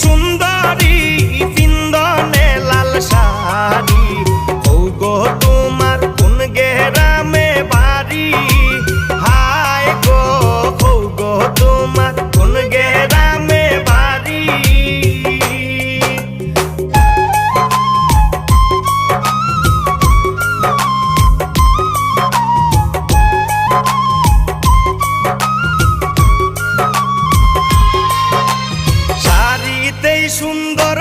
সুন্দরী পিন্দনে লাল শাড়ি, গো তোমার কোন গেরামে বাড়ি, হায় গো গো তোমার কোন গেরামে বাড়ি। শাড়িতেই সুন্দর